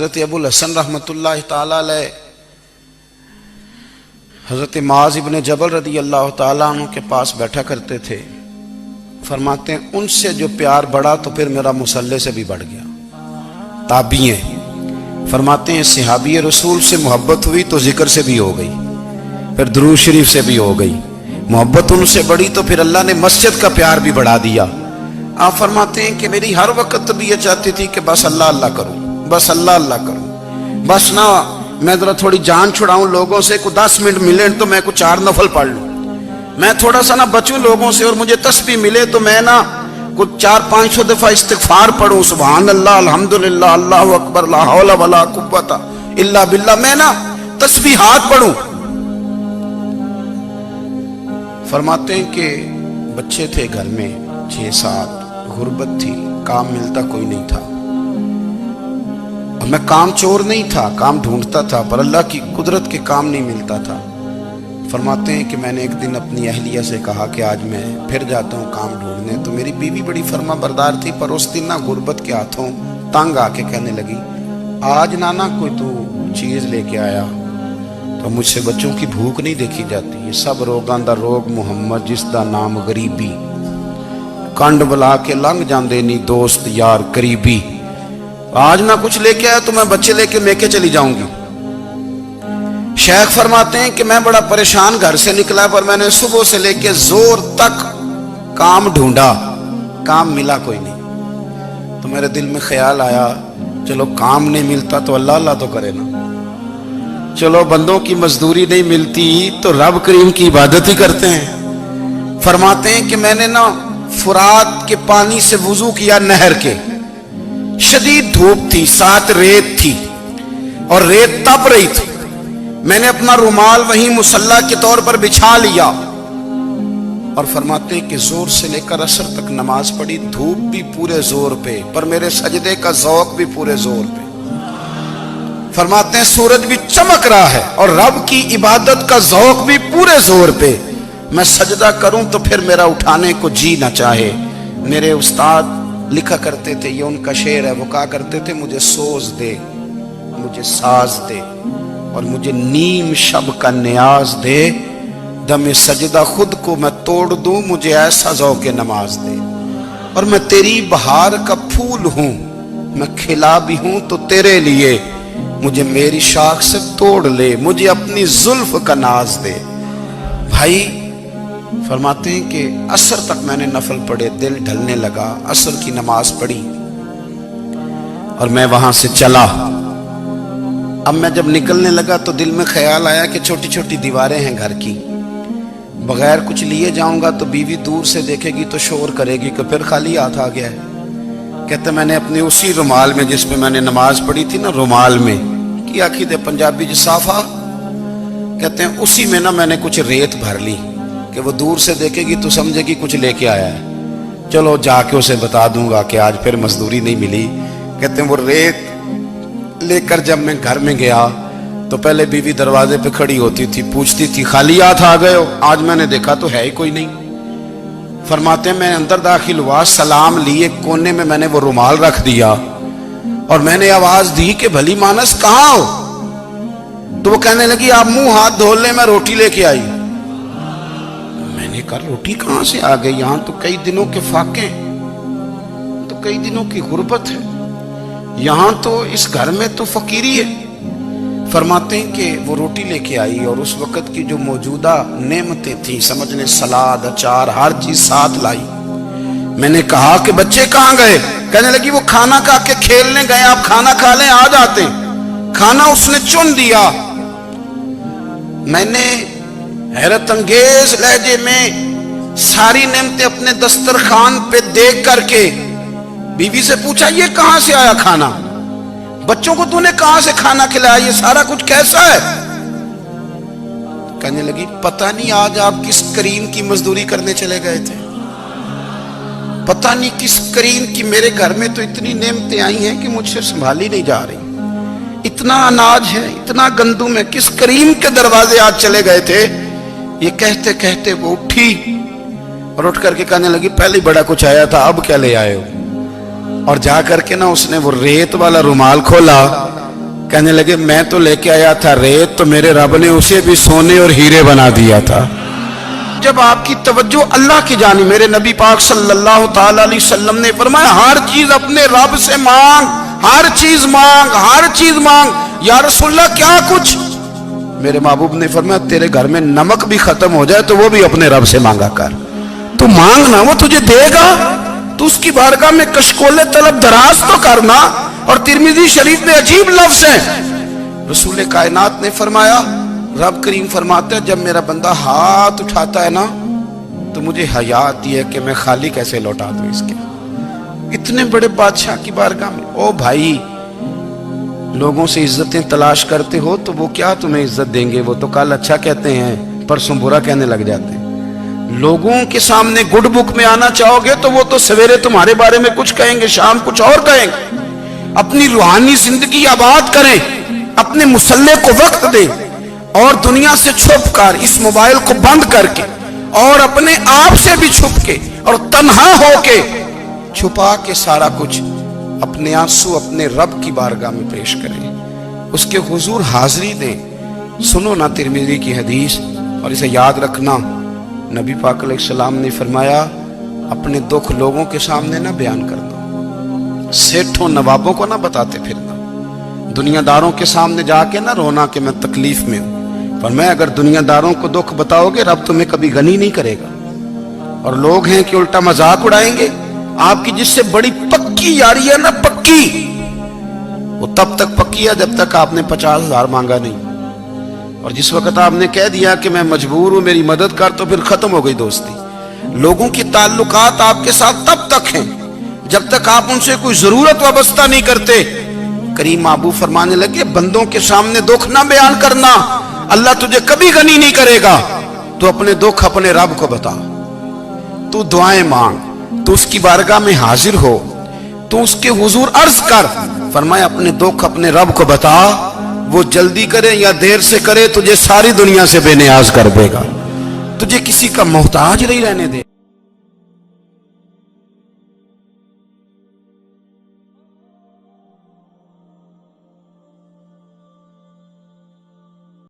حضرت ابو الحسن رحمتullah تعالی علیہ حضرت معاذ ابن جبل رضی اللہ تعالیٰ عنہ کے پاس بیٹھا کرتے تھے. فرماتے ہیں ان سے جو پیار بڑھا تو پھر میرا مصلی سے بھی بڑھ گیا. تابعی ہیں. فرماتے ہیں صحابی رسول سے محبت ہوئی تو ذکر سے بھی ہو گئی, پھر درود شریف سے بھی ہو گئی. محبت ان سے بڑھی تو پھر اللہ نے مسجد کا پیار بھی بڑھا دیا. آپ فرماتے ہیں کہ میری ہر وقت طبیعت چاہتی تھی کہ بس اللہ اللہ کروں, بس اللہ اللہ کروں, بس نہ میں ذرا تھوڑی جان چھڑاؤں لوگوں سے, کو 10 منٹ ملے تو میں کو 4 نفل پڑھ لوں, میں تھوڑا سا نہ بچوں لوگوں سے, اور مجھے تسبیح ملے تو میں نہ کچھ 400-500 دفعہ استغفار پڑھوں, سبحان اللہ الحمدللہ اللہ اکبر لا حول ولا قوت الا باللہ, میں نہ تسبیحات پڑھوں. فرماتے ہیں کہ بچے تھے گھر میں 6-7, غربت تھی, کام ملتا کوئی نہیں تھا, اور میں کام چور نہیں تھا, کام ڈھونڈتا تھا, پر اللہ کی قدرت کے کام نہیں ملتا تھا. فرماتے ہیں کہ میں نے ایک دن اپنی اہلیہ سے کہا کہ آج میں پھر جاتا ہوں کام ڈھونڈنے. تو میری بیوی بڑی فرما بردار تھی, پر اس دن نہ غربت کے ہاتھوں تنگ آ کے کہنے لگی آج نانا کوئی تو چیز لے کے آیا. تو مجھ سے بچوں کی بھوک نہیں دیکھی جاتی, یہ سب روگاں دا روگ محمد جس دا نام غریبی, کنڈ بلا کے لنگ جاندے نہیں دوست یار قریبی. آج نہ کچھ لے کے آیا تو میں بچے لے کے میکے چلی جاؤں گی. شیخ فرماتے ہیں کہ میں بڑا پریشان گھر سے نکلا, پر میں نے صبح سے لے کے زور تک کام ڈھونڈا, کام ملا کوئی نہیں. تو میرے دل میں خیال آیا چلو کام نہیں ملتا تو اللہ اللہ تو کرے نا, چلو بندوں کی مزدوری نہیں ملتی تو رب کریم کی عبادت ہی کرتے ہیں. فرماتے ہیں کہ میں نے نا فرات کے پانی سے وضو کیا, نہر کے, شدید دھوپ تھی, ساتھ ریت تھی اور ریت تپ رہی تھی. میں نے اپنا رومال وہیں مصلی کے طور پر بچھا لیا, اور فرماتے ہیں کہ زور سے لے کر عصر تک نماز پڑھی, دھوپ بھی پورے زور پہ, پر میرے سجدے کا ذوق بھی پورے زور پہ. فرماتے ہیں سورج بھی چمک رہا ہے اور رب کی عبادت کا ذوق بھی پورے زور پہ. میں سجدہ کروں تو پھر میرا اٹھانے کو جی نہ چاہے. میرے استاد لکھا کرتے تھے, یہ ان کا شعر ہے, وہ کہا کرتے تھے مجھے سوز دے, مجھے ساز دے, اور مجھے نیم شب کا نیاز دے, دم سجدہ خود کو میں توڑ دوں, مجھے ایسا ذوق نماز دے. اور میں تیری بہار کا پھول ہوں, میں کھلا بھی ہوں تو تیرے لیے, مجھے میری شاخ سے توڑ لے, مجھے اپنی زلف کا ناز دے. بھائی فرماتے ہیں کہ عصر تک میں نے نفل پڑھے, دل ڈھلنے لگا, عصر کی نماز پڑھی اور میں وہاں سے چلا. اب میں جب نکلنے لگا تو دل میں خیال آیا کہ چھوٹی چھوٹی دیواریں ہیں گھر کی, بغیر کچھ لیے جاؤں گا تو بیوی دور سے دیکھے گی تو شور کرے گی کہ پھر خالی ہاتھ آ گیا ہے. کہتے میں نے اپنے اسی رومال میں جس میں میں نے نماز پڑھی تھی نا, رومال میں کی آخی دے پنجابی جسافہ کہتے ہیں, اسی میں نا میں نے کچھ ریت بھر لی کہ وہ دور سے دیکھے گی تو سمجھے گی کچھ لے کے آیا ہے, چلو جا کے اسے بتا دوں گا کہ آج پھر مزدوری نہیں ملی. کہتے ہیں وہ ریت لے کر جب میں گھر میں گیا تو پہلے بیوی دروازے پہ کھڑی ہوتی تھی, پوچھتی تھی خالی ہاتھ آ گئے ہو, آج میں نے دیکھا تو ہے ہی کوئی نہیں. فرماتے ہیں میں اندر داخل ہوا, سلام لیے, کونے میں نے وہ رومال رکھ دیا اور میں نے آواز دی کہ بھلی مانس کہاں ہو. تو وہ کہنے لگی آپ منہ ہاتھ دھو لیں, میں روٹی لے کے آئی. میں نے کہا روٹی کہاں سے آ گئی, یہاں تو کئی دنوں کے فاقے, تو کئی دنوں کی غربت ہے, یہاں تو اس گھر میں تو فقیری ہے. فرماتے ہیں کہ وہ روٹی لے کے آئی, اور اس وقت کی جو موجودہ نعمتیں تھیں, سمجھنے سلاد اچار ہر چیز ساتھ لائی. میں نے کہا کہ بچے کہاں گئے, کہنے لگی وہ کھانا کھا کے کھیلنے گئے, آپ کھانا کھا لیں آ جاتے. کھانا اس نے چن دیا. میں نے حیرت انگیز لہجے میں ساری نعمتیں اپنے دسترخوان پہ دیکھ کر کے بیوی سے پوچھا یہ کہاں سے آیا کھانا, بچوں کو تو نے کہاں سے کھانا کھلایا, یہ سارا کچھ کیسا ہے. کہنے لگی پتہ نہیں آج آپ کس کریم کی مزدوری کرنے چلے گئے تھے, پتہ نہیں کس کریم کی, میرے گھر میں تو اتنی نعمتیں آئی ہیں کہ مجھ سے سنبھالی نہیں جا رہی, اتنا اناج ہے, اتنا گندم ہے, کس کریم کے دروازے آج چلے گئے تھے. یہ کہتے کہتے وہ اٹھی اور اٹھ کر کے کہنے لگی پہلے بڑا کچھ آیا تھا, اب کیا لے آئے ہو. اور جا کر کے نا اس نے وہ ریت والا رومال کھولا کہنے لگے میں تو لے کے آیا تھا ریت، تو میرے رب نے اسے بھی سونے اور ہیرے بنا دیا تھا۔ جب آپ کی توجہ اللہ کی جانب، میرے نبی پاک صلی اللہ تعالی علیہ وسلم نے فرمایا ہر چیز اپنے رب سے مانگ، ہر چیز مانگ، ہر چیز مانگ۔ یا رسول اللہ کیا کچھ؟ میرے محبوب نے فرمایا تیرے گھر میں نمک بھی ختم ہو جائے تو وہ بھی اپنے رب سے مانگا کر، تو مانگنا وہ تجھے دے گا، تو اس کی بارگاہ میں کشکول طلب دراز تو کرنا۔ اور ترمذی شریف میں عجیب لفظ ہے، رسول کائنات نے فرمایا، رب کریم فرماتا ہے جب میرا بندہ ہاتھ اٹھاتا ہے نا تو مجھے حیا آتی ہے کہ میں خالی کیسے لوٹا دوں اس کے۔ اتنے بڑے بادشاہ کی بارگاہ میں، او بھائی لوگوں سے عزتیں تلاش کرتے ہو تو وہ کیا تمہیں عزت دیں گے؟ وہ تو کل اچھا کہتے ہیں پرسوں برا کہنے لگ جاتے ہیں۔ لوگوں کے سامنے گڈ بک میں آنا چاہو گے تو وہ تو سویرے تمہارے بارے میں کچھ کہیں گے، شام کچھ اور کہیں گے۔ اپنی روحانی زندگی آباد کریں، اپنے مسلح کو وقت دیں، اور دنیا سے چھپ کر اس موبائل کو بند کر کے اور اپنے آپ سے بھی چھپ کے اور تنہا ہو کے چھپا کے سارا کچھ اپنے آنسو اپنے رب کی بارگاہ میں پیش کریں، اس کے حضور حاضری دیں۔ سنو نا ترمذی کی حدیث، اور اسے یاد رکھنا، نبی پاک علیہ السلام نے فرمایا اپنے دکھ لوگوں کے سامنے نہ بیان کرنا، سیٹھوں نوابوں کو نہ بتاتے پھرنا، دنیا داروں کے سامنے جا کے نہ رونا کہ میں تکلیف میں ہوں۔ فرمایا اگر دنیا داروں کو دکھ بتاؤ گے رب تمہیں کبھی غنی نہیں کرے گا، اور لوگ ہیں کہ الٹا مذاق اڑائیں گے۔ آپ کی جس سے بڑی پکی یاری ہے نا، پکی، وہ تب تک پکی ہے جب تک آپ نے 50,000 مانگا نہیں، اور جس وقت آپ نے کہہ دیا کہ میں مجبور ہوں میری مدد کر تو پھر ختم ہو گئی دوستی۔ لوگوں کی تعلقات آپ کے ساتھ تب تک ہیں جب تک آپ ان سے کوئی ضرورت وابستہ نہیں کرتے۔ کریم محبوب فرمانے لگے بندوں کے سامنے دکھ نہ بیان کرنا، اللہ تجھے کبھی غنی نہیں کرے گا، تو اپنے دکھ اپنے رب کو بتا، تو دعائیں مانگ، تو اس کی بارگاہ میں حاضر ہو، تو اس کے حضور عرض کر۔ فرمایا اپنے دکھ اپنے رب کو بتا، وہ جلدی کرے یا دیر سے کرے تجھے ساری دنیا سے بے نیاز کر دے گا، تجھے کسی کا محتاج نہیں رہنے دے۔